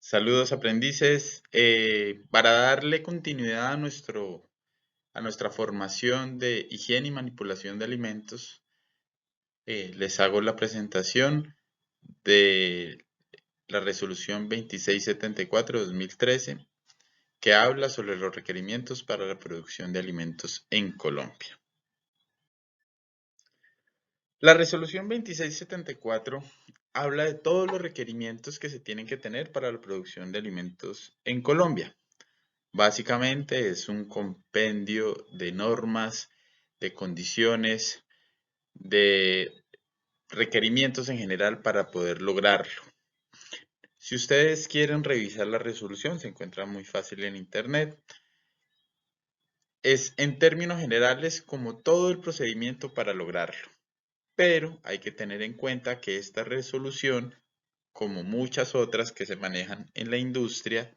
Saludos aprendices. Para darle continuidad a nuestra formación de higiene y manipulación de alimentos, les hago la presentación de la resolución 2674/2013 que habla sobre los requerimientos para la producción de alimentos en Colombia. La resolución 2674 habla de todos los requerimientos que se tienen que tener para la producción de alimentos en Colombia. Básicamente es un compendio de normas, de condiciones, de requerimientos en general para poder lograrlo. Si ustedes quieren revisar la resolución, se encuentra muy fácil en internet. Es en términos generales como todo el procedimiento para lograrlo. Pero hay que tener en cuenta que esta resolución, como muchas otras que se manejan en la industria,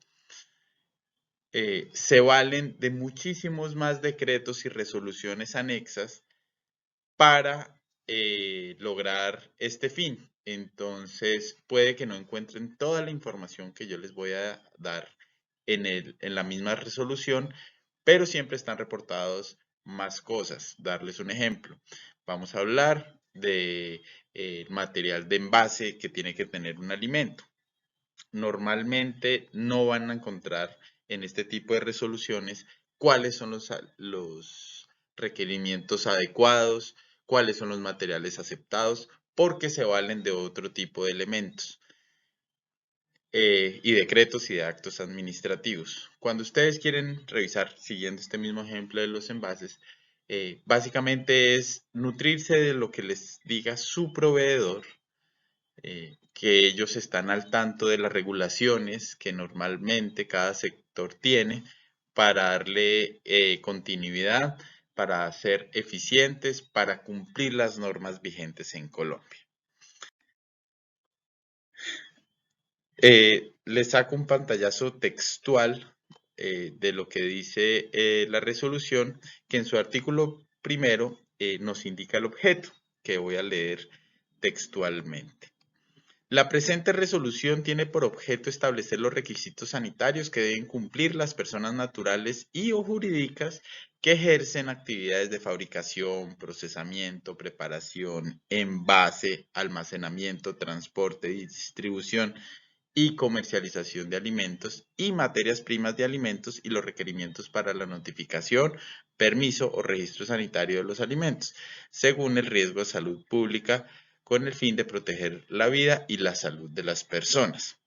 se valen de muchísimos más decretos y resoluciones anexas para lograr este fin. Entonces, puede que no encuentren toda la información que yo les voy a dar en la misma resolución, pero siempre están reportados más cosas. Darles un ejemplo. Vamos a hablar de material de envase que tiene que tener un alimento. Normalmente no van a encontrar en este tipo de resoluciones cuáles son los requerimientos adecuados, cuáles son los materiales aceptados, porque se valen de otro tipo de elementos y decretos y de actos administrativos. Cuando ustedes quieren revisar, siguiendo este mismo ejemplo de los envases, básicamente es nutrirse de lo que les diga su proveedor, que ellos están al tanto de las regulaciones que normalmente cada sector tiene para darle continuidad, para ser eficientes, para cumplir las normas vigentes en Colombia. Les saco un pantallazo textual de lo que dice la resolución, que en su artículo primero nos indica el objeto, que voy a leer textualmente. La presente resolución tiene por objeto establecer los requisitos sanitarios que deben cumplir las personas naturales y o jurídicas que ejercen actividades de fabricación, procesamiento, preparación, envase, almacenamiento, transporte, distribución y comercialización de alimentos y materias primas de alimentos y los requerimientos para la notificación, permiso o registro sanitario de los alimentos, según el riesgo de salud pública, con el fin de proteger la vida y la salud de las personas.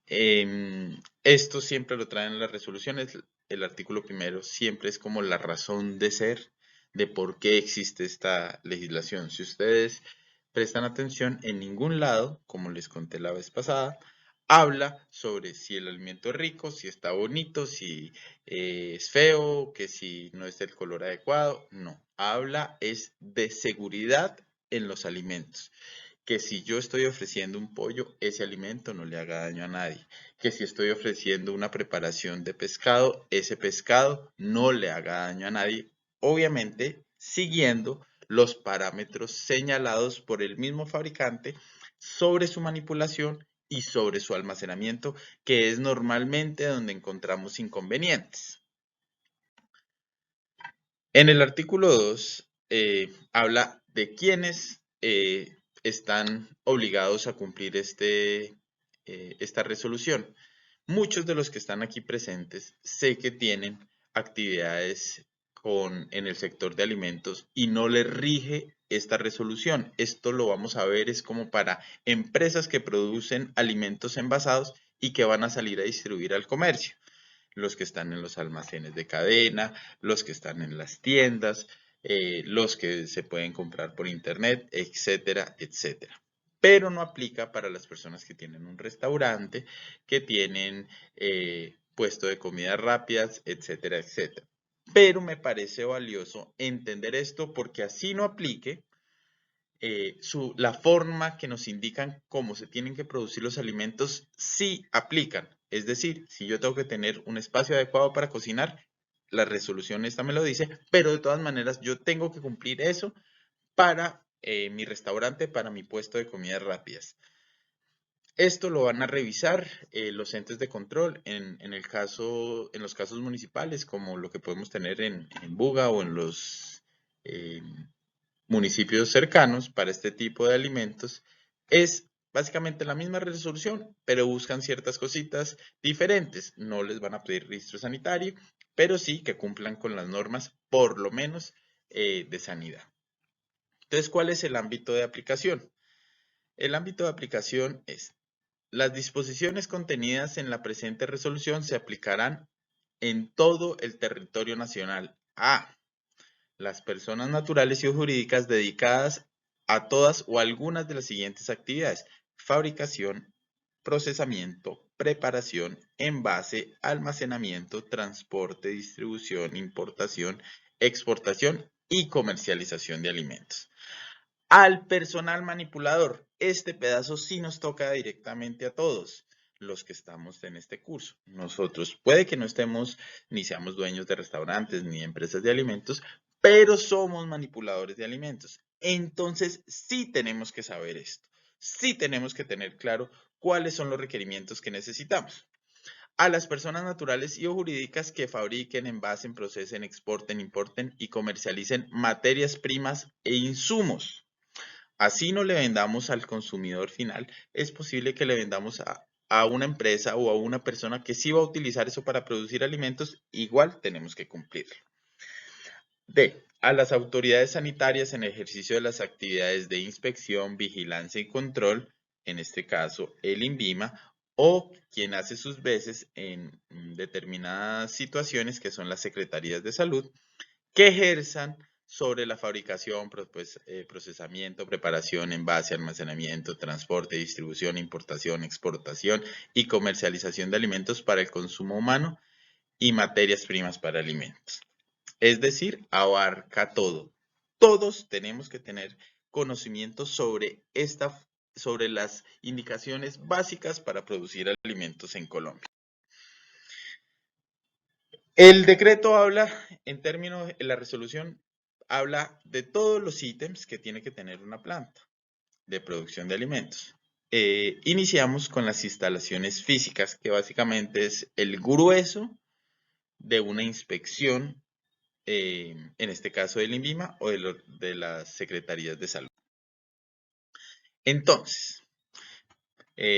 Esto siempre lo traen las resoluciones. El artículo primero siempre es como la razón de ser de por qué existe esta legislación. Si ustedes prestan atención, en ningún lado, como les conté la vez pasada, habla sobre si el alimento es rico, si está bonito, si es feo, que si no es del color adecuado. No, habla es de seguridad en los alimentos. Que si yo estoy ofreciendo un pollo, ese alimento no le haga daño a nadie. Que si estoy ofreciendo una preparación de pescado, ese pescado no le haga daño a nadie. Obviamente, siguiendo los parámetros señalados por el mismo fabricante sobre su manipulación y sobre su almacenamiento, que es normalmente donde encontramos inconvenientes. En el artículo 2 habla de quiénes están obligados a cumplir esta resolución. Muchos de los que están aquí presentes sé que tienen actividades en el sector de alimentos y no les rige esta resolución. Esto lo vamos a ver, es como para empresas que producen alimentos envasados y que van a salir a distribuir al comercio. Los que están en los almacenes de cadena, los que están en las tiendas, los que se pueden comprar por internet, etcétera, etcétera. Pero no aplica para las personas que tienen un restaurante, que tienen puesto de comidas rápidas, etcétera, etcétera. Pero me parece valioso entender esto porque así no aplique, la forma que nos indican cómo se tienen que producir los alimentos sí aplican. Es decir, si yo tengo que tener un espacio adecuado para cocinar, la resolución esta me lo dice, pero de todas maneras yo tengo que cumplir eso para mi restaurante, para mi puesto de comidas rápidas. Esto lo van a revisar los entes de control en los casos municipales, como lo que podemos tener en Buga o en los eh, municipios cercanos para este tipo de alimentos. Es básicamente la misma resolución, pero buscan ciertas cositas diferentes. No les van a pedir registro sanitario, pero sí que cumplan con las normas, por lo menos de sanidad. Entonces, ¿cuál es el ámbito de aplicación? El ámbito de aplicación es: las disposiciones contenidas en la presente resolución se aplicarán en todo el territorio nacional a las personas naturales y o jurídicas dedicadas a todas o algunas de las siguientes actividades: fabricación, procesamiento, preparación, envase, almacenamiento, transporte, distribución, importación, exportación y comercialización de alimentos. Al personal manipulador, este pedazo sí nos toca directamente a todos los que estamos en este curso. Nosotros puede que no estemos ni seamos dueños de restaurantes ni empresas de alimentos, pero somos manipuladores de alimentos. Entonces sí tenemos que saber esto. Sí tenemos que tener claro cuáles son los requerimientos que necesitamos. A las personas naturales y o jurídicas que fabriquen, envasen, procesen, exporten, importen y comercialicen materias primas e insumos. Así no le vendamos al consumidor final, es posible que le vendamos a una empresa o a una persona que sí va a utilizar eso para producir alimentos, igual tenemos que cumplirlo. D. A las autoridades sanitarias en ejercicio de las actividades de inspección, vigilancia y control, en este caso el INVIMA, o quien hace sus veces en determinadas situaciones que son las secretarías de salud, que ejerzan sobre la fabricación, procesamiento, preparación, envase, almacenamiento, transporte, distribución, importación, exportación y comercialización de alimentos para el consumo humano y materias primas para alimentos. Es decir, abarca todo. Todos tenemos que tener conocimiento sobre las indicaciones básicas para producir alimentos en Colombia. El decreto habla, en términos, la resolución habla de todos los ítems que tiene que tener una planta de producción de alimentos. Iniciamos con las instalaciones físicas, que básicamente es el grueso de una inspección, en este caso del INVIMA o de las secretarías de salud. Entonces,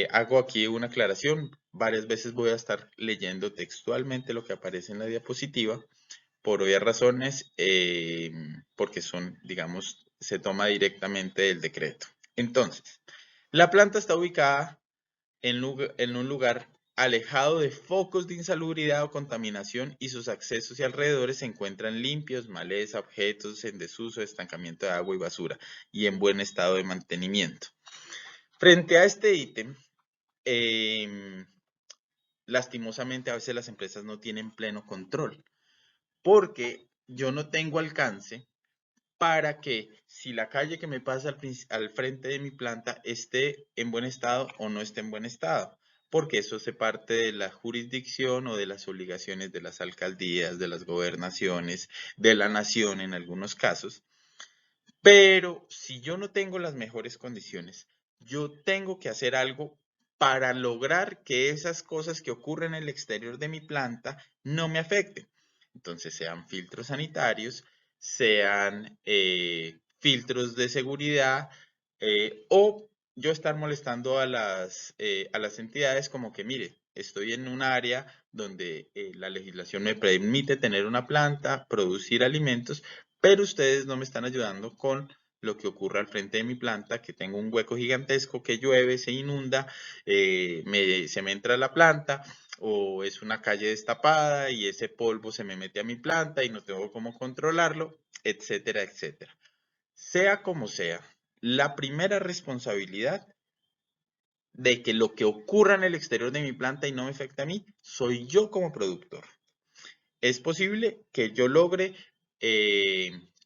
hago aquí una aclaración. Varias veces voy a estar leyendo textualmente lo que aparece en la diapositiva, por obvias razones, porque son, digamos, se toma directamente del decreto. Entonces, la planta está ubicada en un lugar alejado de focos de insalubridad o contaminación y sus accesos y alrededores se encuentran limpios, maleza, objetos en desuso, estancamiento de agua y basura y en buen estado de mantenimiento. Frente a este ítem, lastimosamente a veces las empresas no tienen pleno control, porque yo no tengo alcance para que si la calle que me pasa al frente de mi planta esté en buen estado o no esté en buen estado, porque eso hace parte de la jurisdicción o de las obligaciones de las alcaldías, de las gobernaciones, de la nación en algunos casos. Pero si yo no tengo las mejores condiciones, yo tengo que hacer algo para lograr que esas cosas que ocurren en el exterior de mi planta no me afecten. Entonces, sean filtros sanitarios, sean filtros de seguridad, o yo estar molestando a las entidades como que, mire, estoy en un área donde la legislación me permite tener una planta, producir alimentos, pero ustedes no me están ayudando con lo que ocurre al frente de mi planta, que tengo un hueco gigantesco, que llueve, se inunda, se me entra la planta, o es una calle destapada y ese polvo se me mete a mi planta y no tengo cómo controlarlo, etcétera, etcétera. Sea como sea, la primera responsabilidad de que lo que ocurra en el exterior de mi planta y no me afecte a mí, soy yo como productor. Es posible que yo logre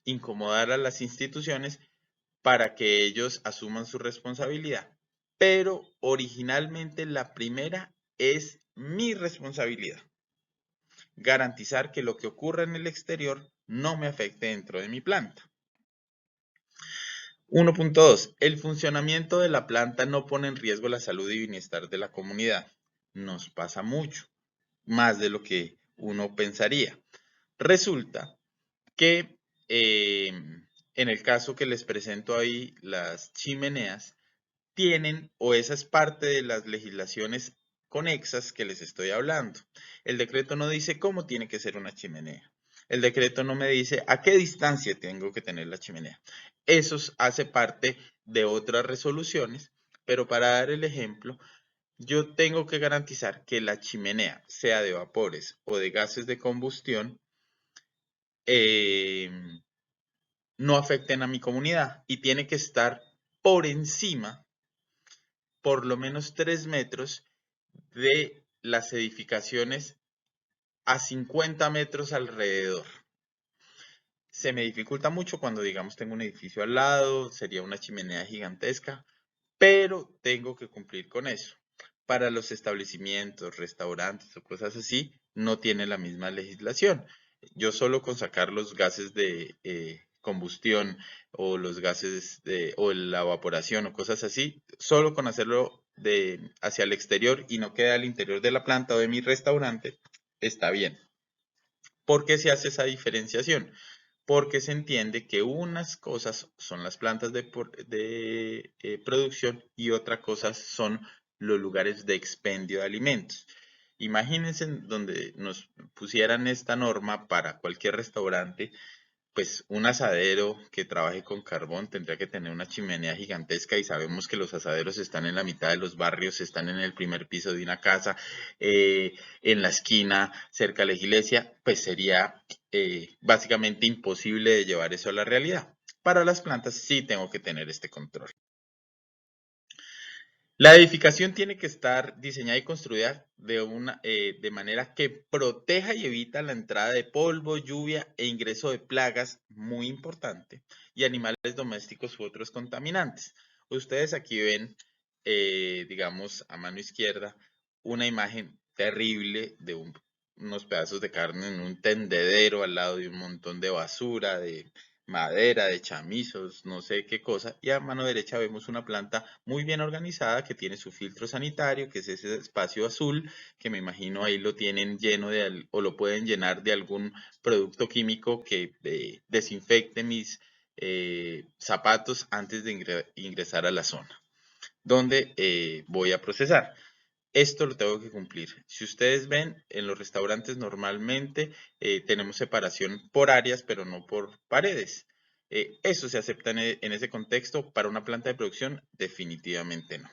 incomodar a las instituciones para que ellos asuman su responsabilidad, pero originalmente la primera es mi responsabilidad: garantizar que lo que ocurra en el exterior no me afecte dentro de mi planta. 1.2. El funcionamiento de la planta no pone en riesgo la salud y bienestar de la comunidad. Nos pasa mucho, más de lo que uno pensaría. Resulta que en el caso que les presento ahí, las chimeneas tienen, o esa es parte de las legislaciones conexas que les estoy hablando. El decreto no dice cómo tiene que ser una chimenea. El decreto no me dice a qué distancia tengo que tener la chimenea. Eso hace parte de otras resoluciones, pero para dar el ejemplo, yo tengo que garantizar que la chimenea, sea de vapores o de gases de combustión, eh, no afecten a mi comunidad y tiene que estar por encima, por lo menos 3 metros de las edificaciones a 50 metros alrededor. Se me dificulta mucho cuando, digamos, tengo un edificio al lado, sería una chimenea gigantesca, pero tengo que cumplir con eso. Para los establecimientos, restaurantes o cosas así, no tiene la misma legislación. Yo solo con sacar los gases de combustión o los gases o la evaporación o cosas así, solo con hacerlo hacia el exterior y no queda al interior de la planta o de mi restaurante, está bien. ¿Por qué se hace esa diferenciación? Porque se entiende que unas cosas son las plantas de producción y otra cosa son los lugares de expendio de alimentos. Imagínense donde nos pusieran esta norma para cualquier restaurante, pues un asadero que trabaje con carbón tendría que tener una chimenea gigantesca y sabemos que los asaderos están en la mitad de los barrios, están en el primer piso de una casa, en la esquina, cerca de la iglesia, pues sería básicamente imposible de llevar eso a la realidad. Para las plantas sí tengo que tener este control. La edificación tiene que estar diseñada y construida de manera que proteja y evita la entrada de polvo, lluvia e ingreso de plagas, muy importante, y animales domésticos u otros contaminantes. Ustedes aquí ven, digamos, a mano izquierda, una imagen terrible de unos pedazos de carne en un tendedero al lado de un montón de basura, de madera, de chamizos, no sé qué cosa, y a mano derecha vemos una planta muy bien organizada que tiene su filtro sanitario, que es ese espacio azul, que me imagino ahí lo tienen lleno o lo pueden llenar de algún producto químico que desinfecte mis zapatos antes de ingresar a la zona donde voy a procesar. Esto lo tengo que cumplir. Si ustedes ven, en los restaurantes normalmente tenemos separación por áreas, pero no por paredes. ¿Eso se acepta en ese contexto? Para una planta de producción, definitivamente no.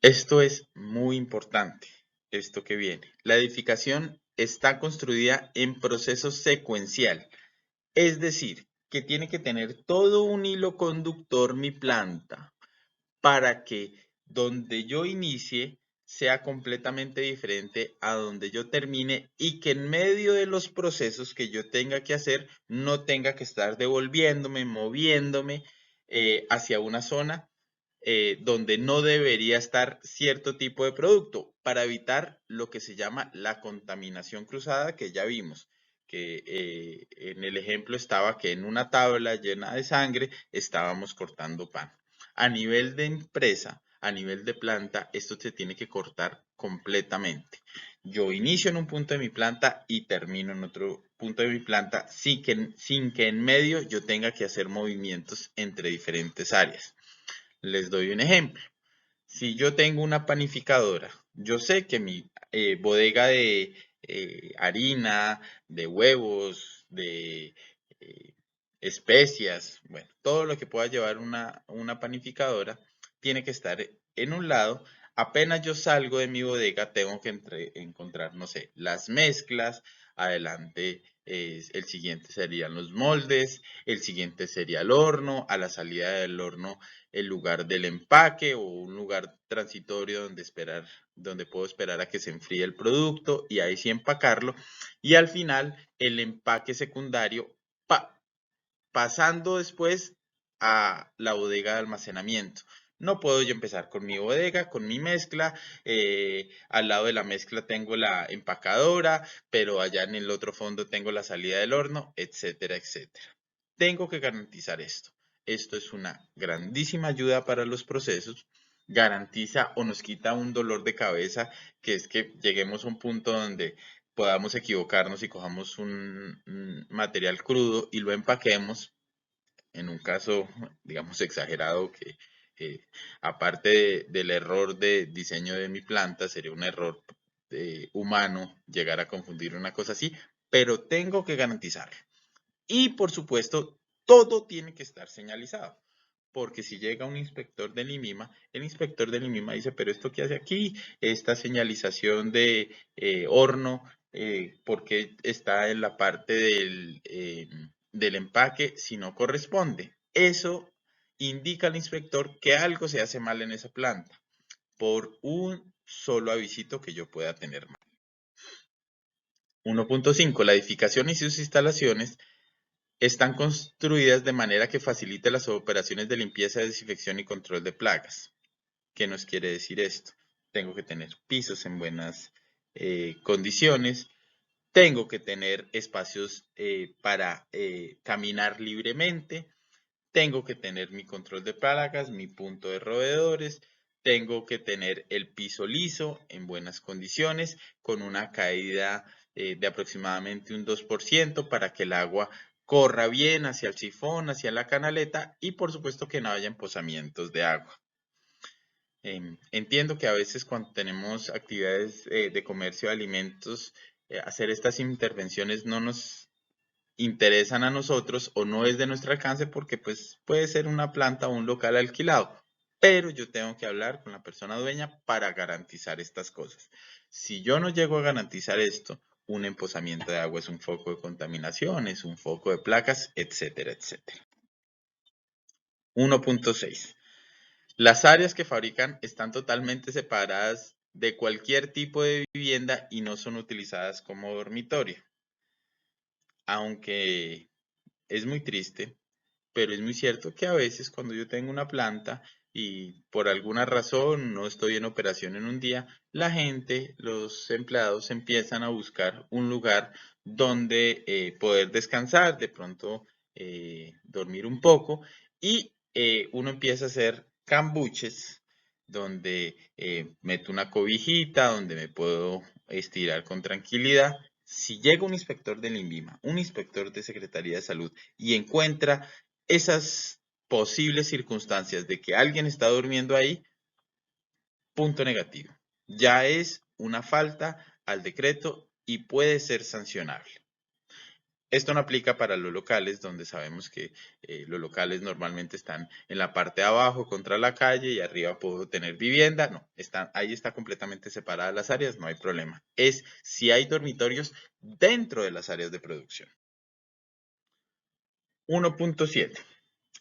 Esto es muy importante, esto que viene. La edificación está construida en proceso secuencial, es decir, que tiene que tener todo un hilo conductor mi planta para que donde yo inicie sea completamente diferente a donde yo termine y que en medio de los procesos que yo tenga que hacer no tenga que estar devolviéndome, moviéndome hacia una zona donde no debería estar cierto tipo de producto para evitar lo que se llama la contaminación cruzada que ya vimos que en el ejemplo estaba que en una tabla llena de sangre estábamos cortando pan. A nivel de empresa, a nivel de planta, esto se tiene que cortar completamente. Yo inicio en un punto de mi planta y termino en otro punto de mi planta sin que en medio yo tenga que hacer movimientos entre diferentes áreas. Les doy un ejemplo. Si yo tengo una panificadora, yo sé que mi bodega de harina, de huevos, de eh, especias, bueno, todo lo que pueda llevar una panificadora, tiene que estar en un lado. Apenas yo salgo de mi bodega, tengo que encontrar, no sé, las mezclas, adelante el siguiente serían los moldes, el siguiente sería el horno, a la salida del horno el lugar del empaque o un lugar transitorio donde puedo esperar a que se enfríe el producto y ahí sí empacarlo. Y al final el empaque secundario pasando después a la bodega de almacenamiento. No puedo yo empezar con mi bodega, con mi mezcla. Al lado de la mezcla tengo la empacadora, pero allá en el otro fondo tengo la salida del horno, etcétera, etcétera. tengo que garantizar esto. Esto es una grandísima ayuda para los procesos, garantiza o nos quita un dolor de cabeza, que es que lleguemos a un punto donde podamos equivocarnos y cojamos un material crudo y lo empaquemos, en un caso, digamos, exagerado, que aparte del error de diseño de mi planta, sería un error humano llegar a confundir una cosa así, pero tengo que garantizarlo. Y por supuesto, todo tiene que estar señalizado. Porque si llega un inspector del INVIMA, el inspector del INVIMA dice, pero ¿esto qué hace aquí? Esta señalización de horno, ¿por qué está en la parte del empaque si no corresponde? Eso indica al inspector que algo se hace mal en esa planta por un solo avisito que yo pueda tener mal. 1.5. La edificación y sus instalaciones están construidas de manera que facilite las operaciones de limpieza, desinfección y control de plagas. ¿Qué nos quiere decir esto? Tengo que tener pisos en buenas condiciones, tengo que tener espacios para caminar libremente, tengo que tener mi control de plagas, mi punto de roedores, tengo que tener el piso liso en buenas condiciones, con una caída de aproximadamente un 2% para que el agua corra bien hacia el sifón, hacia la canaleta y por supuesto que no haya emposamientos de agua. Entiendo que a veces cuando tenemos actividades de comercio de alimentos, hacer estas intervenciones no nos interesan a nosotros o no es de nuestro alcance porque pues puede ser una planta o un local alquilado, pero yo tengo que hablar con la persona dueña para garantizar estas cosas. Si yo no llego a garantizar esto, un emposamiento de agua es un foco de contaminación, es un foco de placas, etcétera, etcétera. 1.6. Las áreas que fabrican están totalmente separadas de cualquier tipo de vivienda y no son utilizadas como dormitorio. Aunque es muy triste, pero es muy cierto que a veces cuando yo tengo una planta y por alguna razón no estoy en operación en un día, la gente, los empleados empiezan a buscar un lugar donde poder descansar, de pronto dormir un poco y uno empieza a hacer cambuches donde meto una cobijita, donde me puedo estirar con tranquilidad. Si llega un inspector del INVIMA, un inspector de Secretaría de Salud y encuentra esas posibles circunstancias de que alguien está durmiendo ahí, punto negativo. Ya es una falta al decreto y puede ser sancionable. Esto no aplica para los locales, donde sabemos que los locales normalmente están en la parte de abajo contra la calle y arriba puedo tener vivienda. No, ahí está completamente separadas las áreas, no hay problema. Es si hay dormitorios dentro de las áreas de producción. 1.7.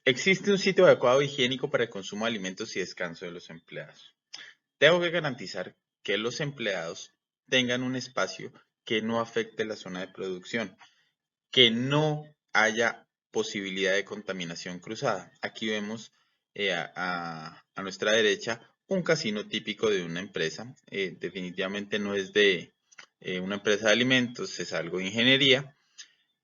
Existe un sitio adecuado e higiénico para el consumo de alimentos y descanso de los empleados. Tengo que garantizar que los empleados tengan un espacio que no afecte la zona de producción, que no haya posibilidad de contaminación cruzada. Aquí vemos a nuestra derecha un casino típico de una empresa. Definitivamente no es de una empresa de alimentos, es algo de ingeniería.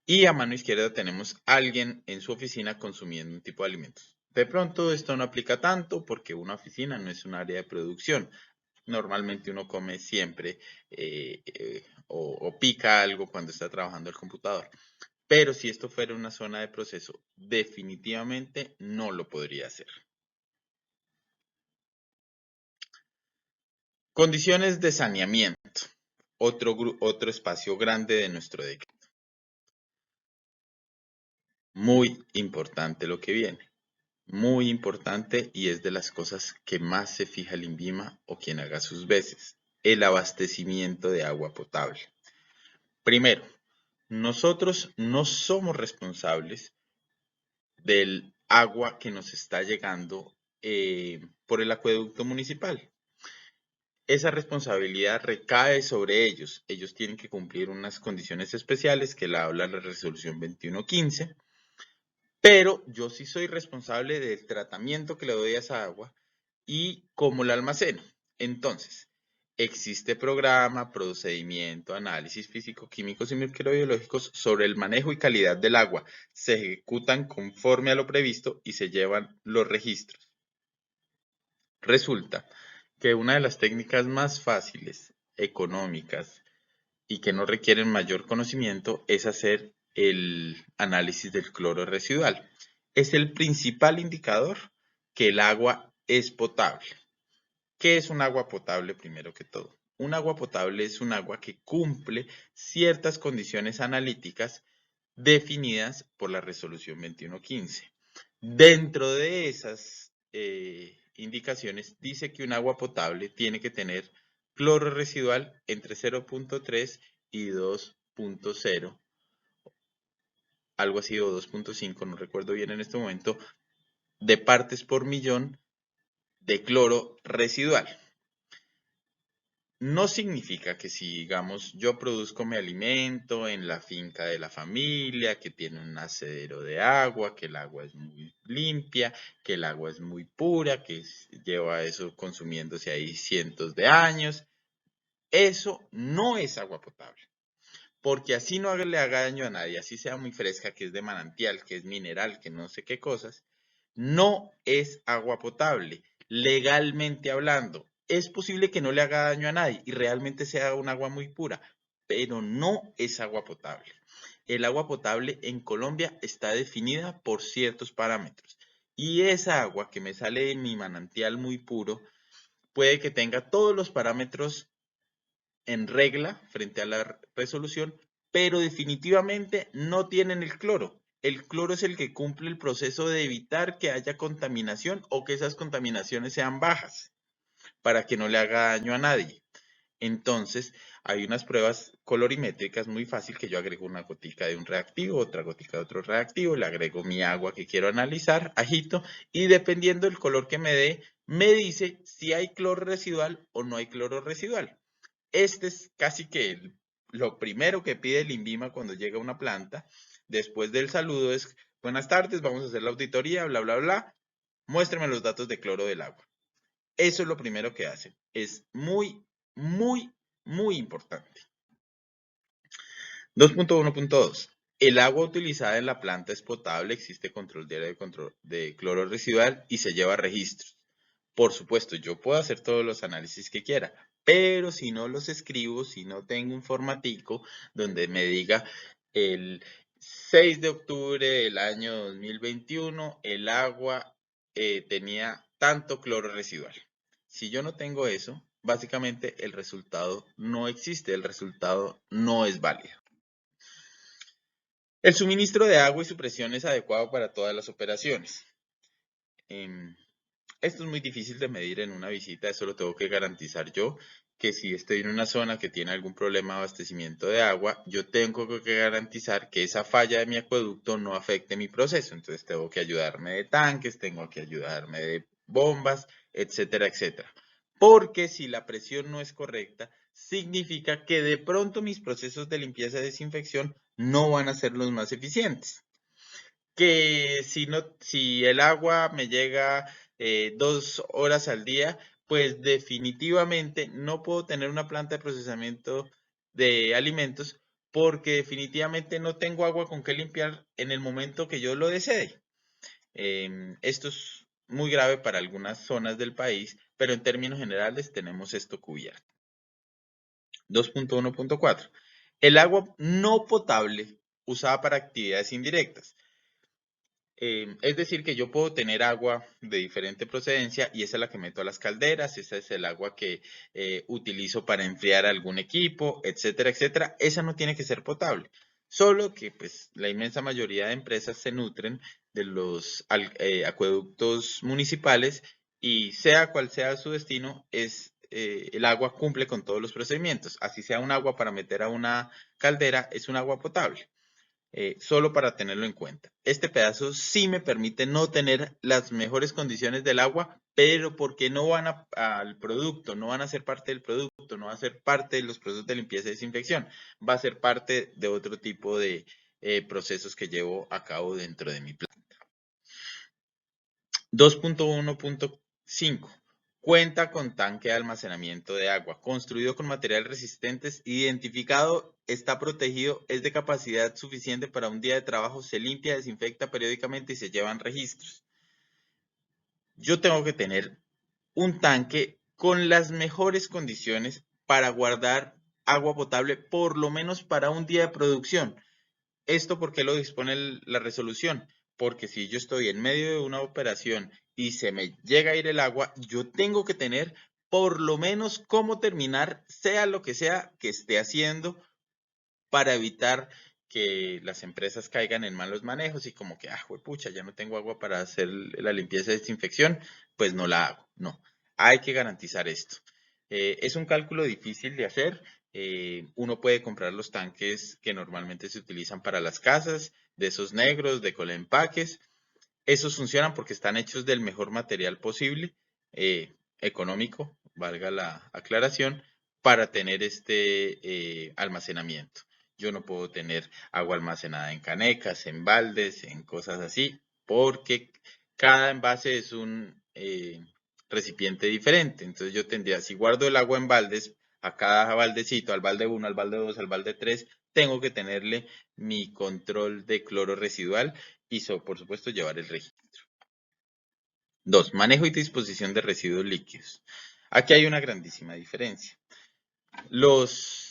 Y a mano izquierda tenemos a alguien en su oficina consumiendo un tipo de alimentos. De pronto esto no aplica tanto porque una oficina no es un área de producción. Normalmente uno come siempre o pica algo cuando está trabajando el computador. Pero si esto fuera una zona de proceso, definitivamente no lo podría hacer. Condiciones de saneamiento. Otro espacio grande de nuestro decreto. Muy importante lo que viene. Muy importante y es de las cosas que más se fija el INVIMA o quien haga sus veces. El abastecimiento de agua potable. Primero, nosotros no somos responsables del agua que nos está llegando por el acueducto municipal. Esa responsabilidad recae sobre ellos. Ellos tienen que cumplir unas condiciones especiales que la habla la resolución 2115, pero yo sí soy responsable del tratamiento que le doy a esa agua y cómo la almaceno. Entonces, existe programa, procedimiento, análisis físico-químicos y microbiológicos sobre el manejo y calidad del agua. Se ejecutan conforme a lo previsto y se llevan los registros. Resulta que una de las técnicas más fáciles, económicas y que no requieren mayor conocimiento es hacer el análisis del cloro residual. Es el principal indicador que el agua es potable. ¿Qué es un agua potable primero que todo? Un agua potable es un agua que cumple ciertas condiciones analíticas definidas por la resolución 2115. Dentro de esas indicaciones dice que un agua potable tiene que tener cloro residual entre 0.3 y 2.0, algo así, o 2.5, no recuerdo bien en este momento, de partes por millón de cloro residual. No significa que si, digamos, yo produzco mi alimento en la finca de la familia, que tiene un nacedero de agua, que el agua es muy limpia, que el agua es muy pura, que lleva eso consumiéndose ahí cientos de años. Eso no es agua potable, porque así no le haga daño a nadie, así sea muy fresca, que es de manantial, que es mineral, que no sé qué cosas, no es agua potable, legalmente hablando. Es posible que no le haga daño a nadie y realmente sea un agua muy pura, pero no es agua potable. El agua potable en Colombia está definida por ciertos parámetros y esa agua que me sale de mi manantial muy puro puede que tenga todos los parámetros en regla frente a la resolución, pero definitivamente no tienen el cloro. El cloro es el que cumple el proceso de evitar que haya contaminación o que esas contaminaciones sean bajas para que no le haga daño a nadie. Entonces, hay unas pruebas colorimétricas muy fácil que yo agrego una gotica de un reactivo, otra gotica de otro reactivo, le agrego mi agua que quiero analizar, agito, y dependiendo del color que me dé, me dice si hay cloro residual o no hay cloro residual. Este es casi que lo primero que pide el INVIMA cuando llega a una planta. Después del saludo es, buenas tardes, vamos a hacer la auditoría, bla, bla, bla. Muéstrame los datos de cloro del agua. Eso es lo primero que hacen. Es muy, muy, muy importante. 2.1.2. El agua utilizada en la planta es potable, existe control diario de control de cloro residual y se lleva registros. Por supuesto, yo puedo hacer todos los análisis que quiera, pero si no los escribo, si no tengo un formatico donde me diga el 6 de octubre del año 2021, el agua tenía tanto cloro residual. Si yo no tengo eso, básicamente el resultado no existe, el resultado no es válido. El suministro de agua y su presión es adecuado para todas las operaciones. Esto es muy difícil de medir en una visita, eso lo tengo que garantizar yo, que si estoy en una zona que tiene algún problema de abastecimiento de agua, yo tengo que garantizar que esa falla de mi acueducto no afecte mi proceso. Entonces tengo que ayudarme de tanques, tengo que ayudarme de bombas, etcétera, etcétera. Porque si la presión no es correcta, significa que de pronto mis procesos de limpieza y desinfección no van a ser los más eficientes. Que si el agua me llega 2 horas al día, pues definitivamente no puedo tener una planta de procesamiento de alimentos porque definitivamente no tengo agua con que limpiar en el momento que yo lo desee. Esto es muy grave para algunas zonas del país, pero en términos generales tenemos esto cubierto. 2.1.4. El agua no potable usada para actividades indirectas. Es decir, que yo puedo tener agua de diferente procedencia y esa es la que meto a las calderas, esa es el agua que utilizo para enfriar algún equipo, etcétera, etcétera. Esa no tiene que ser potable. Solo que pues la inmensa mayoría de empresas se nutren de los acueductos municipales y sea cual sea su destino, el agua cumple con todos los procedimientos. Así sea un agua para meter a una caldera, es un agua potable. Solo para tenerlo en cuenta. Este pedazo sí me permite no tener las mejores condiciones del agua, pero porque no van al producto, no van a ser parte del producto, no va a ser parte de los procesos de limpieza y desinfección, va a ser parte de otro tipo de procesos que llevo a cabo dentro de mi planta. 2.1.5. Cuenta con tanque de almacenamiento de agua, construido con materiales resistentes, identificado, está protegido, es de capacidad suficiente para un día de trabajo, se limpia, desinfecta periódicamente y se llevan registros. Yo tengo que tener un tanque con las mejores condiciones para guardar agua potable por lo menos para un día de producción. ¿Esto por qué lo dispone la resolución? Porque si yo estoy en medio de una operación y se me llega a ir el agua, yo tengo que tener por lo menos cómo terminar, sea lo que sea que esté haciendo, para evitar que las empresas caigan en malos manejos y como que, pucha, ya no tengo agua para hacer la limpieza y desinfección, pues no la hago. No, hay que garantizar esto. Es un cálculo difícil de hacer. Uno puede comprar los tanques que normalmente se utilizan para las casas, de esos negros, de Colempaques. Esos funcionan porque están hechos del mejor material posible, económico, valga la aclaración, para tener este almacenamiento. Yo no puedo tener agua almacenada en canecas, en baldes, en cosas así, porque cada envase es un recipiente diferente. Entonces yo tendría, si guardo el agua en baldes, a cada baldecito, al balde 1, al balde 2, al balde 3, tengo que tenerle mi control de cloro residual y por supuesto llevar el registro. 2. Manejo y disposición de residuos líquidos. Aquí hay una grandísima diferencia. Los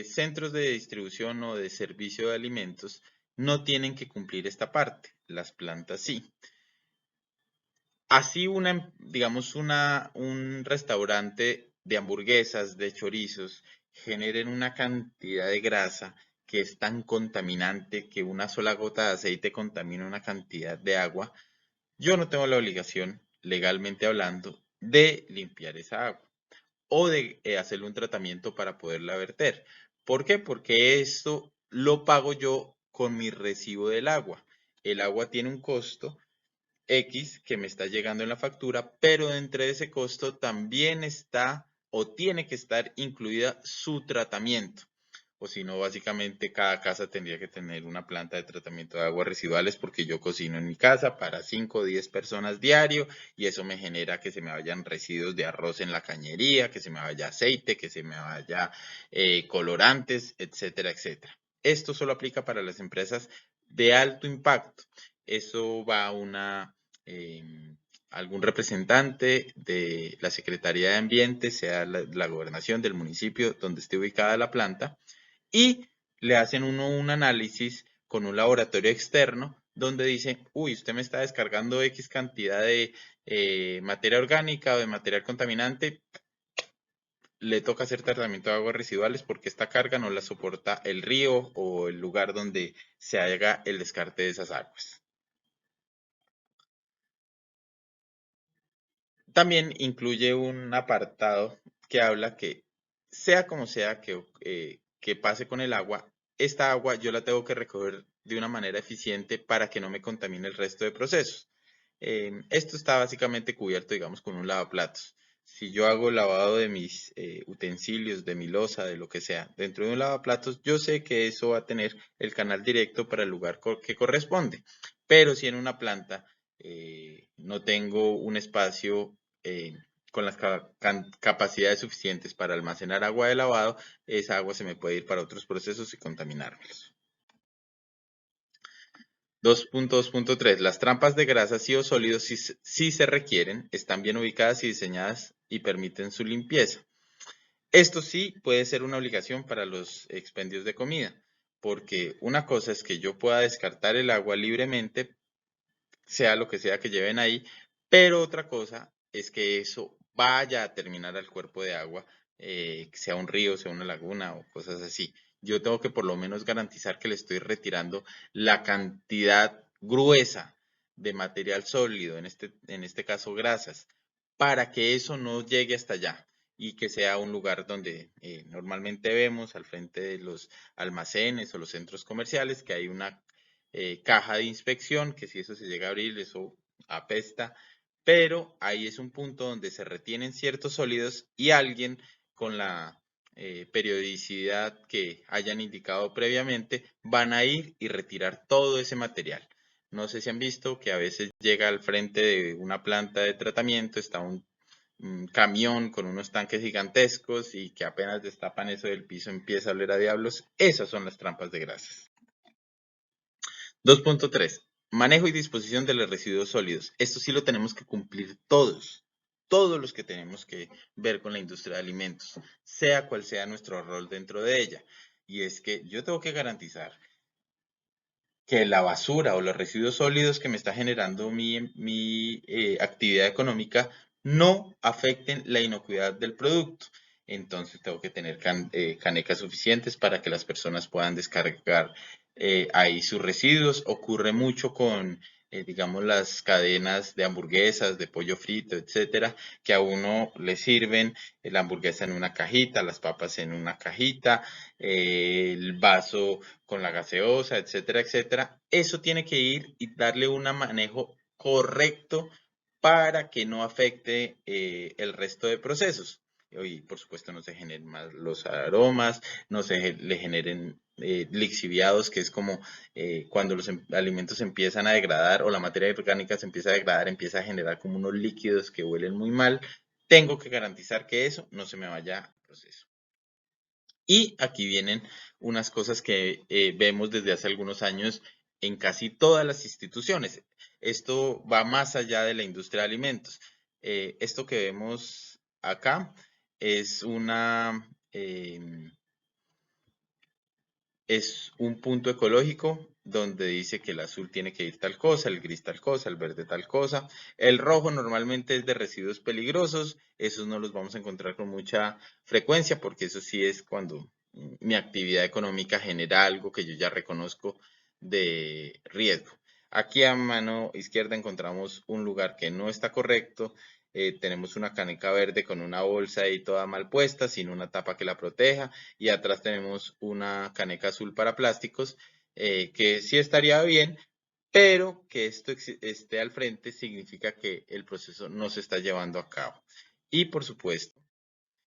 centros de distribución o de servicio de alimentos no tienen que cumplir esta parte, las plantas sí. Así digamos un restaurante de hamburguesas, de chorizos, generen una cantidad de grasa que es tan contaminante que una sola gota de aceite contamina una cantidad de agua. Yo no tengo la obligación, legalmente hablando, de limpiar esa agua o de hacerle un tratamiento para poderla verter. ¿Por qué? Porque esto lo pago yo con mi recibo del agua. El agua tiene un costo X que me está llegando en la factura, pero dentro de ese costo también está o tiene que estar incluida su tratamiento. O si no, básicamente cada casa tendría que tener una planta de tratamiento de aguas residuales porque yo cocino en mi casa para 5 o 10 personas diario y eso me genera que se me vayan residuos de arroz en la cañería, que se me vaya aceite, que se me vaya colorantes, etcétera, etcétera. Esto solo aplica para las empresas de alto impacto. Eso va a algún representante de la Secretaría de Ambiente, sea la gobernación del municipio donde esté ubicada la planta, y le hacen un análisis con un laboratorio externo donde dice, uy, usted me está descargando X cantidad de materia orgánica o de material contaminante, le toca hacer tratamiento de aguas residuales porque esta carga no la soporta el río o el lugar donde se haga el descarte de esas aguas. También incluye un apartado que habla que sea como sea que pase con el agua, esta agua yo la tengo que recoger de una manera eficiente para que no me contamine el resto de procesos. Esto está básicamente cubierto, digamos, con un lavaplatos. Si yo hago lavado de mis utensilios, de mi loza, de lo que sea, dentro de un lavaplatos, yo sé que eso va a tener el canal directo para el lugar que corresponde. Pero si en una planta no tengo un espacio con las capacidades suficientes para almacenar agua de lavado, esa agua se me puede ir para otros procesos y contaminármelos. 2.2.3. Las trampas de grasas y o sólidos si se requieren, están bien ubicadas y diseñadas y permiten su limpieza. Esto sí puede ser una obligación para los expendios de comida, porque una cosa es que yo pueda descartar el agua libremente, sea lo que sea que lleven ahí, pero otra cosa es que eso vaya a terminar al cuerpo de agua, sea un río, sea una laguna o cosas así. Yo tengo que por lo menos garantizar que le estoy retirando la cantidad gruesa de material sólido, en este caso grasas, para que eso no llegue hasta allá y que sea un lugar donde normalmente vemos al frente de los almacenes o los centros comerciales que hay una caja de inspección, que si eso se llega a abrir, eso apesta, pero ahí es un punto donde se retienen ciertos sólidos y alguien con la periodicidad que hayan indicado previamente van a ir y retirar todo ese material. No sé si han visto que a veces llega al frente de una planta de tratamiento, está un camión con unos tanques gigantescos y que apenas destapan eso del piso empieza a oler a diablos. Esas son las trampas de grasas. 2.3. Manejo y disposición de los residuos sólidos. Esto sí lo tenemos que cumplir todos los que tenemos que ver con la industria de alimentos, sea cual sea nuestro rol dentro de ella. Y es que yo tengo que garantizar que la basura o los residuos sólidos que me está generando mi actividad económica no afecten la inocuidad del producto. Entonces tengo que tener canecas suficientes para que las personas puedan descargar ahí sus residuos. Ocurre mucho con, digamos, las cadenas de hamburguesas, de pollo frito, etcétera, que a uno le sirven la hamburguesa en una cajita, las papas en una cajita, el vaso con la gaseosa, etcétera, etcétera. Eso tiene que ir y darle un manejo correcto para que no afecte el resto de procesos. Y por supuesto no se generen más los aromas, no se le generen lixiviados, que es como cuando los alimentos empiezan a degradar o la materia orgánica se empieza a degradar, empieza a generar como unos líquidos que huelen muy mal. Tengo que garantizar que eso no se me vaya al proceso. Y aquí vienen unas cosas que vemos desde hace algunos años en casi todas las instituciones. Esto va más allá de la industria de alimentos. Esto que vemos acá es es un punto ecológico donde dice que el azul tiene que ir tal cosa, el gris tal cosa, el verde tal cosa. El rojo normalmente es de residuos peligrosos, esos no los vamos a encontrar con mucha frecuencia porque eso sí es cuando mi actividad económica genera algo que yo ya reconozco de riesgo. Aquí a mano izquierda encontramos un lugar que no está correcto. Tenemos una caneca verde con una bolsa ahí toda mal puesta, sin una tapa que la proteja, y atrás tenemos una caneca azul para plásticos, que sí estaría bien, pero que esto esté al frente significa que el proceso no se está llevando a cabo. Y por supuesto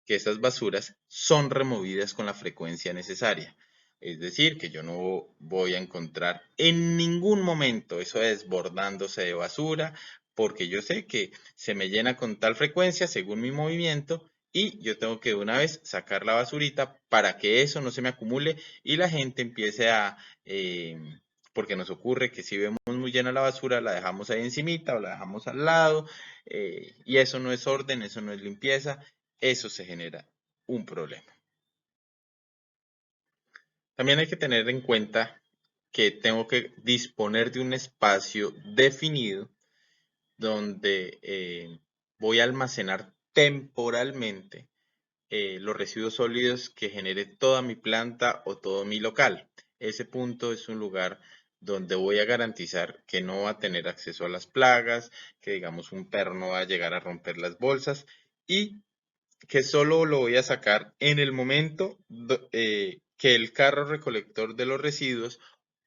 que estas basuras son removidas con la frecuencia necesaria. Es decir, que yo no voy a encontrar en ningún momento eso desbordándose de basura, porque yo sé que se me llena con tal frecuencia según mi movimiento y yo tengo que de una vez sacar la basurita para que eso no se me acumule y la gente empiece porque nos ocurre que si vemos muy llena la basura, la dejamos ahí encimita o la dejamos al lado, y eso no es orden, eso no es limpieza, eso se genera un problema. También hay que tener en cuenta que tengo que disponer de un espacio definido donde voy a almacenar temporalmente los residuos sólidos que genere toda mi planta o todo mi local. Ese punto es un lugar donde voy a garantizar que no va a tener acceso a las plagas, que digamos un perro no va a llegar a romper las bolsas y que solo lo voy a sacar en el momento que el carro recolector de los residuos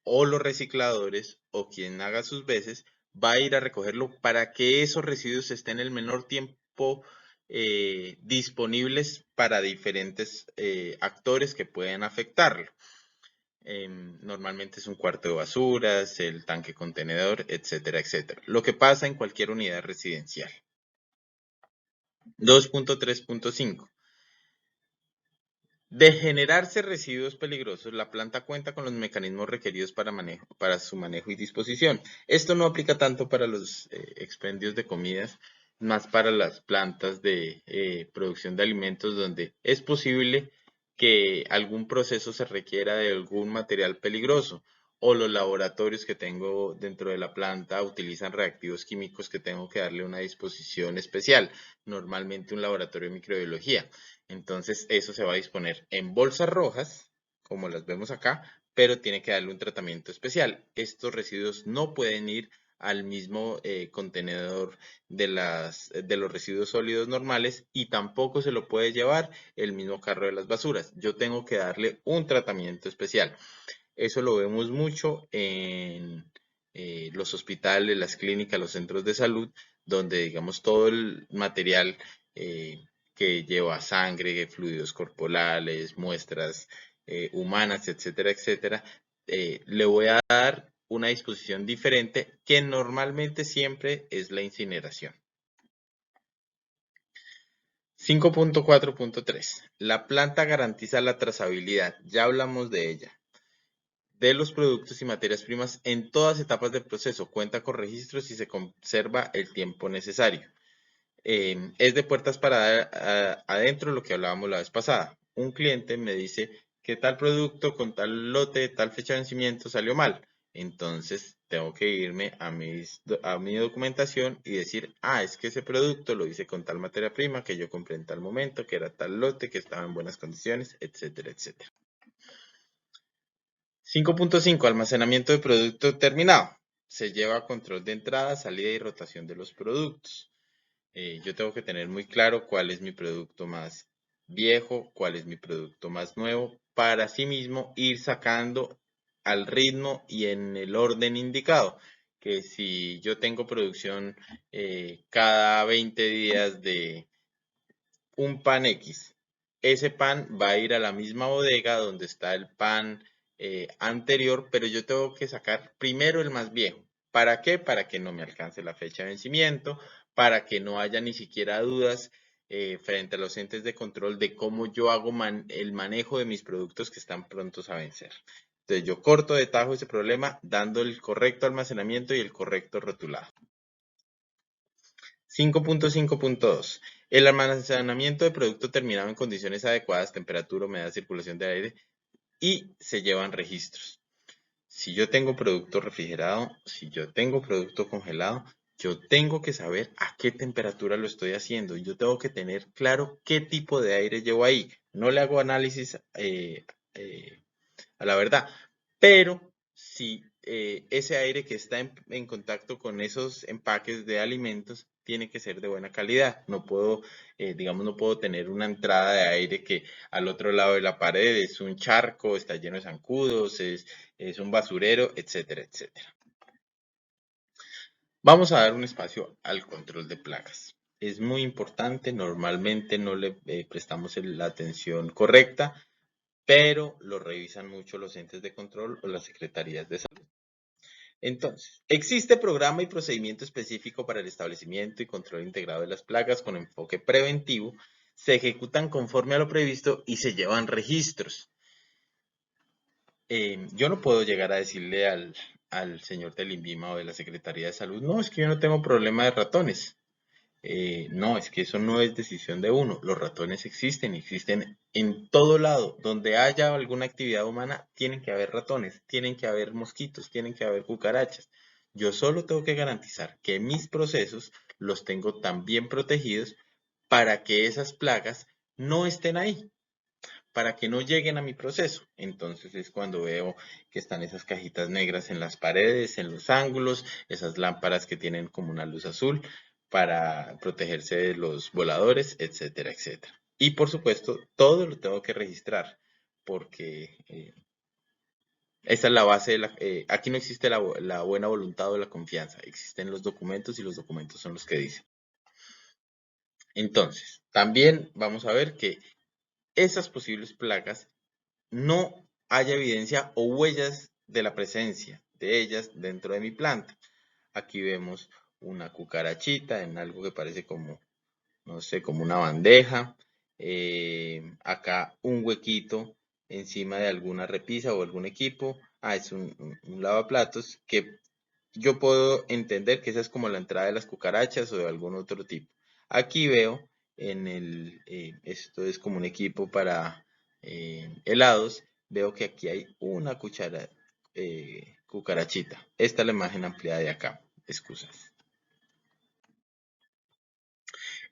o los recicladores o quien haga sus veces va a ir a recogerlo para que esos residuos estén el menor tiempo disponibles para diferentes actores que pueden afectarlo. Normalmente es un cuarto de basuras, el tanque contenedor, etcétera, etcétera. Lo que pasa en cualquier unidad residencial. 2.3.5. De generarse residuos peligrosos, la planta cuenta con los mecanismos requeridos para su manejo y disposición. Esto no aplica tanto para los expendios de comidas, más para las plantas de producción de alimentos donde es posible que algún proceso se requiera de algún material peligroso o los laboratorios que tengo dentro de la planta utilizan reactivos químicos que tengo que darle una disposición especial, normalmente un laboratorio de microbiología. Entonces eso se va a disponer en bolsas rojas, como las vemos acá, pero tiene que darle un tratamiento especial. Estos residuos no pueden ir al mismo contenedor de los residuos sólidos normales y tampoco se lo puede llevar el mismo carro de las basuras. Yo tengo que darle un tratamiento especial. Eso lo vemos mucho en los hospitales, las clínicas, los centros de salud, donde digamos todo el material que lleva sangre, fluidos corporales, muestras humanas, etcétera, etcétera, le voy a dar una disposición diferente que normalmente siempre es la incineración. 5.4.3. La planta garantiza la trazabilidad, ya hablamos de ella, de los productos y materias primas en todas etapas del proceso. Cuenta con registros y se conserva el tiempo necesario. Es de puertas para adentro lo que hablábamos la vez pasada. Un cliente me dice que tal producto con tal lote, tal fecha de vencimiento salió mal. Entonces tengo que irme a mi documentación y decir, es que ese producto lo hice con tal materia prima que yo compré en tal momento, que era tal lote, que estaba en buenas condiciones, etcétera, etcétera. 5.5. Almacenamiento de producto terminado. Se lleva control de entrada, salida y rotación de los productos. Yo tengo que tener muy claro cuál es mi producto más viejo, cuál es mi producto más nuevo, para así mismo ir sacando al ritmo y en el orden indicado. Que si yo tengo producción cada 20 días de un pan X, ese pan va a ir a la misma bodega donde está el pan anterior, pero yo tengo que sacar primero el más viejo. ¿Para qué? Para que no me alcance la fecha de vencimiento, para que no haya ni siquiera dudas frente a los entes de control de cómo yo hago el manejo de mis productos que están prontos a vencer. Entonces yo corto de tajo ese problema dando el correcto almacenamiento y el correcto rotulado. 5.5.2. El almacenamiento de producto terminado en condiciones adecuadas, temperatura, humedad, circulación de aire y se llevan registros. Si yo tengo producto refrigerado, si yo tengo producto congelado, yo tengo que saber a qué temperatura lo estoy haciendo. Yo tengo que tener claro qué tipo de aire llevo ahí. No le hago análisis a la verdad, pero si ese aire que está en contacto con esos empaques de alimentos tiene que ser de buena calidad. No puedo, digamos, no puedo tener una entrada de aire que al otro lado de la pared es un charco, está lleno de zancudos, es un basurero, etcétera, etcétera. Vamos a dar un espacio al control de plagas. Es muy importante, normalmente no le prestamos la atención correcta, pero lo revisan mucho los entes de control o las secretarías de salud. Entonces, existe programa y procedimiento específico para el establecimiento y control integrado de las plagas con enfoque preventivo, se ejecutan conforme a lo previsto y se llevan registros. Yo no puedo llegar a decirle al señor del INVIMA o de la Secretaría de Salud, no, es que yo no tengo problema de ratones. No, es que eso no es decisión de uno. Los ratones existen en todo lado. Donde haya alguna actividad humana, tienen que haber ratones, tienen que haber mosquitos, tienen que haber cucarachas. Yo solo tengo que garantizar que mis procesos los tengo tan bien protegidos para que esas plagas no estén ahí, para que no lleguen a mi proceso. Entonces es cuando veo que están esas cajitas negras en las paredes, en los ángulos, esas lámparas que tienen como una luz azul para protegerse de los voladores, etcétera, etcétera. Y por supuesto, todo lo tengo que registrar porque esa es la base de aquí no existe la buena voluntad o la confianza, existen los documentos y los documentos son los que dicen. Entonces, también vamos a ver que esas posibles plagas no haya evidencia o huellas de la presencia de ellas dentro de mi planta. Aquí vemos una cucarachita en algo que parece como, no sé, como una bandeja. Acá un huequito encima de alguna repisa o algún equipo. Es un lavaplatos que yo puedo entender que esa es como la entrada de las cucarachas o de algún otro tipo. Aquí veo esto es como un equipo para helados, veo que aquí hay una cucarachita. Esta es la imagen ampliada de acá, excusas.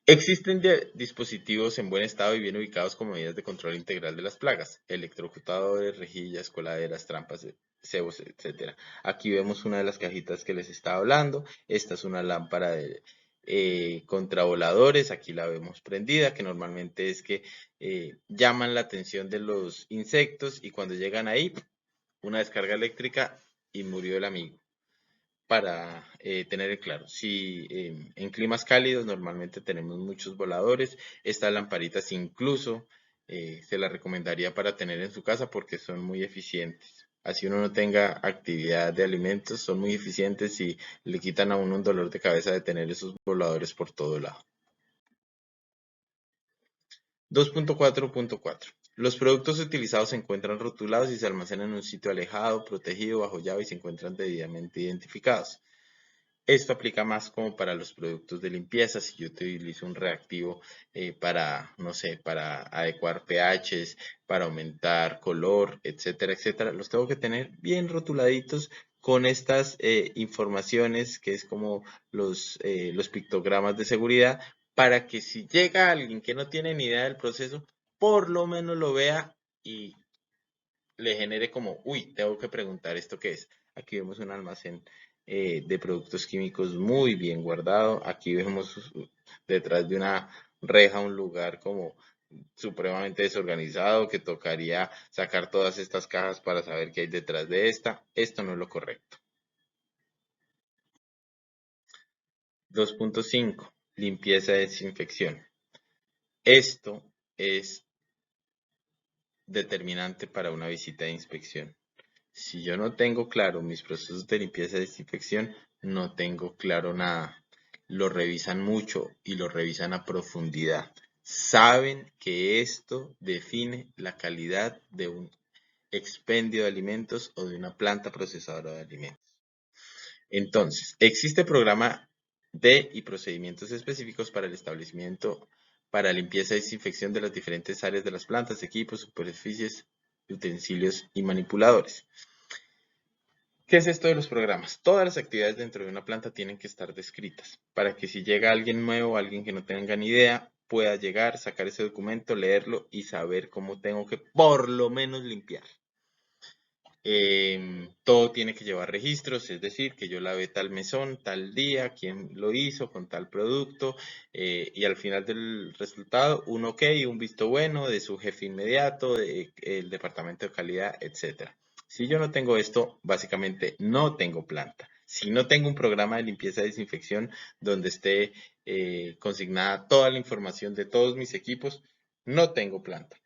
Existen dispositivos en buen estado y bien ubicados como medidas de control integral de las plagas, electrocutadores, rejillas, coladeras, trampas, cebos, etc. Aquí vemos una de las cajitas que les estaba hablando. Esta es una lámpara de contravoladores, aquí la vemos prendida, que normalmente es que llaman la atención de los insectos y cuando llegan ahí, una descarga eléctrica y murió el amigo para tener en claro. Si en climas cálidos normalmente tenemos muchos voladores, estas lamparitas incluso se las recomendaría para tener en su casa porque son muy eficientes. Así uno no tenga actividad de alimentos, son muy eficientes y le quitan a uno un dolor de cabeza de tener esos voladores por todo lado. 2.4.4. Los productos utilizados se encuentran rotulados y se almacenan en un sitio alejado, protegido, bajo llave y se encuentran debidamente identificados. Esto aplica más como para los productos de limpieza. Si yo utilizo un reactivo para, no sé, para adecuar pHs, para aumentar color, etcétera, etcétera, los tengo que tener bien rotuladitos con estas informaciones que es como los pictogramas de seguridad para que si llega alguien que no tiene ni idea del proceso, por lo menos lo vea y le genere como, uy, tengo que preguntar esto qué es. Aquí vemos un almacén de productos químicos muy bien guardado. Aquí vemos detrás de una reja un lugar como supremamente desorganizado que tocaría sacar todas estas cajas para saber qué hay detrás de esta. Esto no es lo correcto. 2.5. Limpieza y desinfección. Esto es determinante para una visita de inspección. Si yo no tengo claro mis procesos de limpieza y desinfección, no tengo claro nada. Lo revisan mucho y lo revisan a profundidad. Saben que esto define la calidad de un expendio de alimentos o de una planta procesadora de alimentos. Entonces, existe programa de y procedimientos específicos para el establecimiento para limpieza y desinfección de las diferentes áreas de las plantas, equipos, superficies, utensilios y manipuladores. ¿Qué es esto de los programas? Todas las actividades dentro de una planta tienen que estar descritas para que si llega alguien nuevo, alguien que no tenga ni idea, pueda llegar, sacar ese documento, leerlo y saber cómo tengo que por lo menos limpiar. Todo tiene que llevar registros, es decir, que yo lavé tal mesón, tal día, quién lo hizo, con tal producto, y al final del resultado, un ok, un visto bueno de su jefe inmediato, del departamento de calidad, etcétera. Si yo no tengo esto, básicamente no tengo planta. Si no tengo un programa de limpieza y desinfección donde esté consignada toda la información de todos mis equipos, no tengo planta.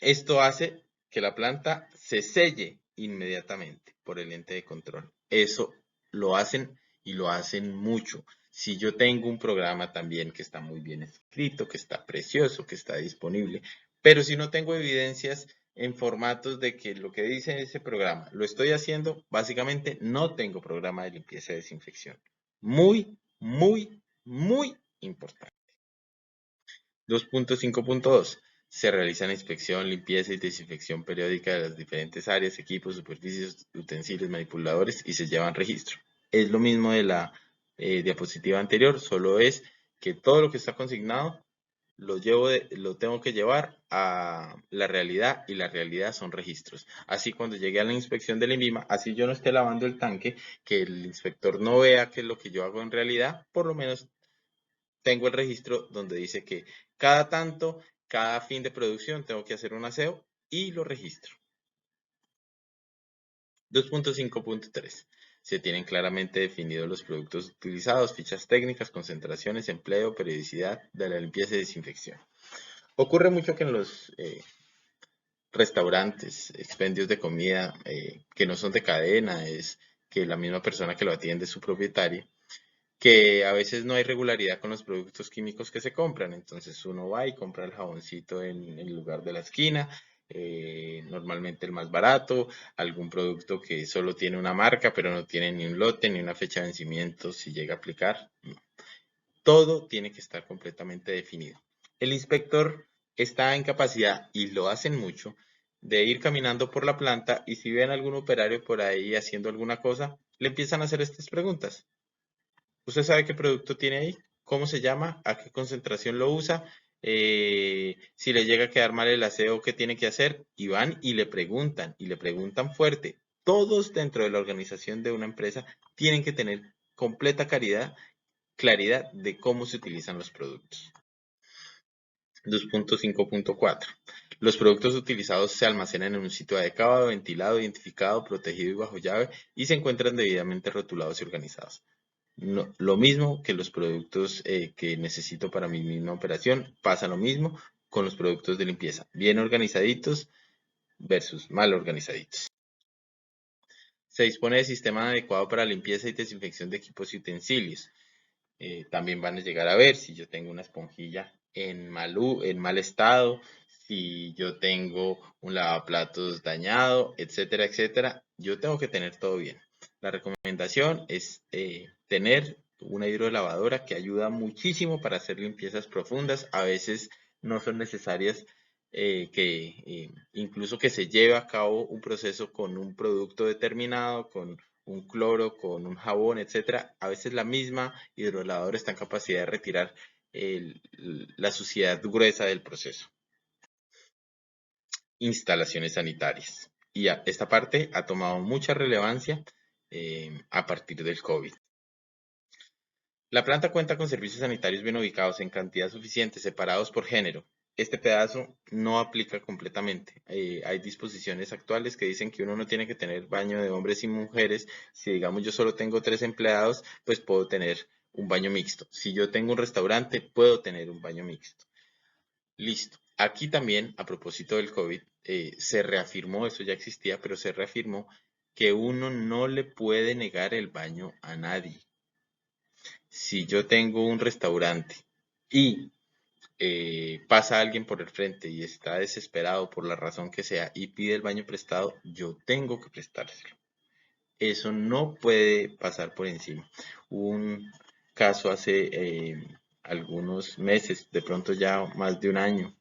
Esto hace que la planta se selle inmediatamente por el ente de control. Eso lo hacen y lo hacen mucho. Si yo tengo un programa también que está muy bien escrito, que está precioso, que está disponible, pero si no tengo evidencias en formatos de que lo que dice ese programa lo estoy haciendo, básicamente no tengo programa de limpieza y desinfección. Muy, muy, muy importante. 2.5.2. Se realiza la inspección, limpieza y desinfección periódica de las diferentes áreas, equipos, superficies, utensilios, manipuladores y se llevan registro. Es lo mismo de la diapositiva anterior, solo es que todo lo que está consignado lo tengo que llevar a la realidad y la realidad son registros. Así cuando llegue a la inspección del INVIMA, así yo no esté lavando el tanque, que el inspector no vea qué es lo que yo hago en realidad, por lo menos tengo el registro donde dice que cada tanto, cada fin de producción tengo que hacer un aseo y lo registro. 2.5.3. Se tienen claramente definidos los productos utilizados, fichas técnicas, concentraciones, empleo, periodicidad de la limpieza y desinfección. Ocurre mucho que en los restaurantes, expendios de comida que no son de cadena, es que la misma persona que lo atiende es su propietario, que a veces no hay regularidad con los productos químicos que se compran. Entonces uno va y compra el jaboncito en el lugar de la esquina, normalmente el más barato, algún producto que solo tiene una marca, pero no tiene ni un lote ni una fecha de vencimiento si llega a aplicar. No. Todo tiene que estar completamente definido. El inspector está en capacidad, y lo hacen mucho, de ir caminando por la planta y si ven algún operario por ahí haciendo alguna cosa, le empiezan a hacer estas preguntas. ¿Usted sabe qué producto tiene ahí? ¿Cómo se llama? ¿A qué concentración lo usa? Si le llega a quedar mal el aseo, ¿qué tiene que hacer? Y van y le preguntan fuerte. Todos dentro de la organización de una empresa tienen que tener completa claridad de cómo se utilizan los productos. 2.5.4. Los productos utilizados se almacenan en un sitio adecuado, ventilado, identificado, protegido y bajo llave y se encuentran debidamente rotulados y organizados. No, lo mismo que los productos que necesito para mi misma operación, pasa lo mismo con los productos de limpieza, bien organizaditos versus mal organizaditos. Se dispone de sistema adecuado para limpieza y desinfección de equipos y utensilios. También van a llegar a ver si yo tengo una esponjilla en mal estado, si yo tengo un lavaplatos dañado, etcétera, etcétera, yo tengo que tener todo bien. La recomendación es tener una hidrolavadora que ayuda muchísimo para hacer limpiezas profundas. A veces no son necesarias incluso que se lleve a cabo un proceso con un producto determinado, con un cloro, con un jabón, etcétera. A veces la misma hidrolavadora está en capacidad de retirar el- la suciedad gruesa del proceso. Instalaciones sanitarias. Y esta parte ha tomado mucha relevancia a partir del COVID. La planta cuenta con servicios sanitarios bien ubicados en cantidad suficiente, separados por género. Este pedazo no aplica completamente. Hay disposiciones actuales que dicen que uno no tiene que tener baño de hombres y mujeres. Si digamos yo solo tengo 3 empleados, pues puedo tener un baño mixto. Si yo tengo un restaurante, puedo tener un baño mixto. Listo. Aquí también, a propósito del COVID, se reafirmó, eso ya existía, pero se reafirmó que uno no le puede negar el baño a nadie. Si yo tengo un restaurante y pasa alguien por el frente y está desesperado por la razón que sea y pide el baño prestado, yo tengo que prestárselo. Eso no puede pasar por encima. Hubo un caso hace algunos meses, de pronto ya más de un año,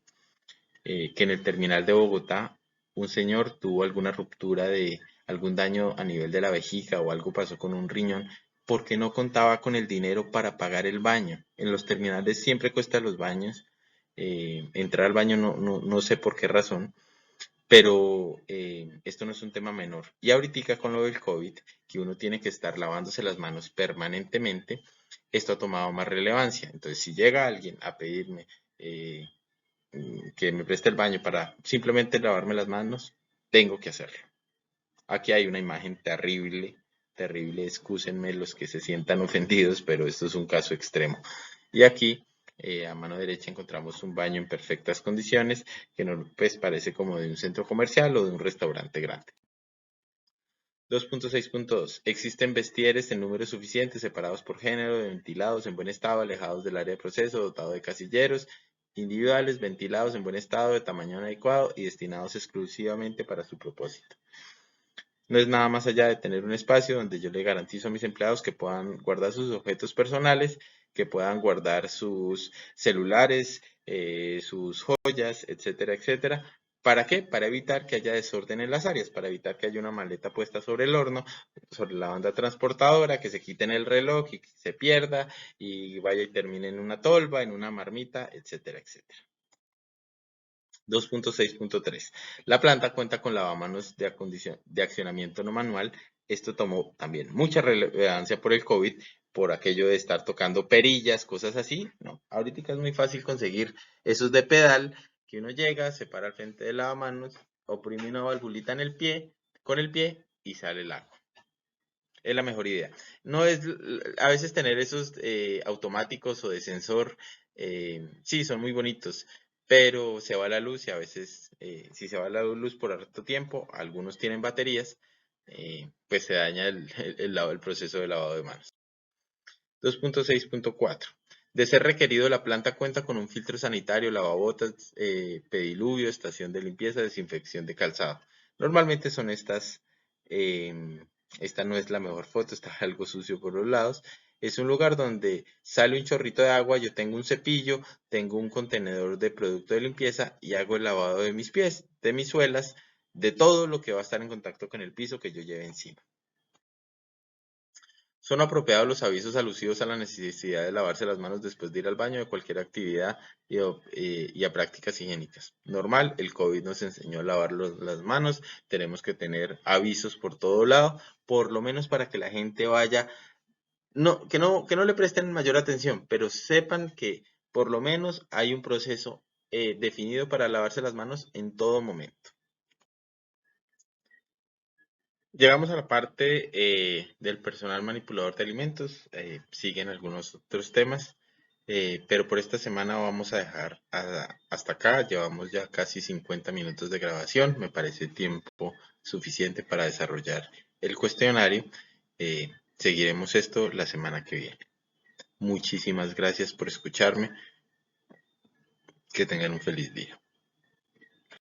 que en el terminal de Bogotá un señor tuvo alguna ruptura de algún daño a nivel de la vejiga o algo pasó con un riñón porque no contaba con el dinero para pagar el baño. En los terminales siempre cuesta los baños. Entrar al baño no sé por qué razón, pero esto no es un tema menor. Y ahorita con lo del COVID, que uno tiene que estar lavándose las manos permanentemente, esto ha tomado más relevancia. Entonces, si llega alguien a pedirme eh, que me preste el baño para simplemente lavarme las manos, tengo que hacerlo. Aquí hay una imagen terrible, terrible, excúsenme los que se sientan ofendidos, pero esto es un caso extremo. Y aquí, a mano derecha, encontramos un baño en perfectas condiciones, que no pues, parece como de un centro comercial o de un restaurante grande. 2.6.2. Existen vestieres en números suficientes, separados por género, ventilados en buen estado, alejados del área de proceso, dotado de casilleros individuales, ventilados en buen estado, de tamaño adecuado y destinados exclusivamente para su propósito. No es nada más allá de tener un espacio donde yo le garantizo a mis empleados que puedan guardar sus objetos personales, que puedan guardar sus celulares, sus joyas, etcétera, etcétera. ¿Para qué? Para evitar que haya desorden en las áreas, para evitar que haya una maleta puesta sobre el horno, sobre la banda transportadora, que se quiten el reloj y que se pierda y vaya y termine en una tolva, en una marmita, etcétera, etcétera. 2.6.3. La planta cuenta con lavamanos de accionamiento no manual. Esto tomó también mucha relevancia por el COVID, por aquello de estar tocando perillas, cosas así. No, ahorita es muy fácil conseguir esos de pedal, que uno llega, se para al frente del lavamanos, oprime una valvulita en el pie, con el pie y sale el agua. Es la mejor idea. No es, a veces tener esos automáticos o de sensor, sí, son muy bonitos, pero se va la luz y a veces, si se va la luz por harto tiempo, algunos tienen baterías, pues se daña el proceso de lavado de manos. 2.6.4. De ser requerido, la planta cuenta con un filtro sanitario, lavabotas, pediluvio, estación de limpieza, desinfección de calzado. Normalmente son estas, esta no es la mejor foto, está algo sucio por los lados. Es un lugar donde sale un chorrito de agua, yo tengo un cepillo, tengo un contenedor de producto de limpieza y hago el lavado de mis pies, de mis suelas, de todo lo que va a estar en contacto con el piso que yo lleve encima. Son apropiados los avisos alusivos a la necesidad de lavarse las manos después de ir al baño de cualquier actividad y a prácticas higiénicas. Normal, el COVID nos enseñó a lavar las manos, tenemos que tener avisos por todo lado, por lo menos para que la gente vaya, que no le presten mayor atención, pero sepan que por lo menos hay un proceso definido para lavarse las manos en todo momento. Llegamos a la parte del personal manipulador de alimentos. Siguen algunos otros temas, pero por esta semana vamos a dejar hasta acá. Llevamos ya casi 50 minutos de grabación. Me parece tiempo suficiente para desarrollar el cuestionario. Seguiremos esto la semana que viene. Muchísimas gracias por escucharme. Que tengan un feliz día.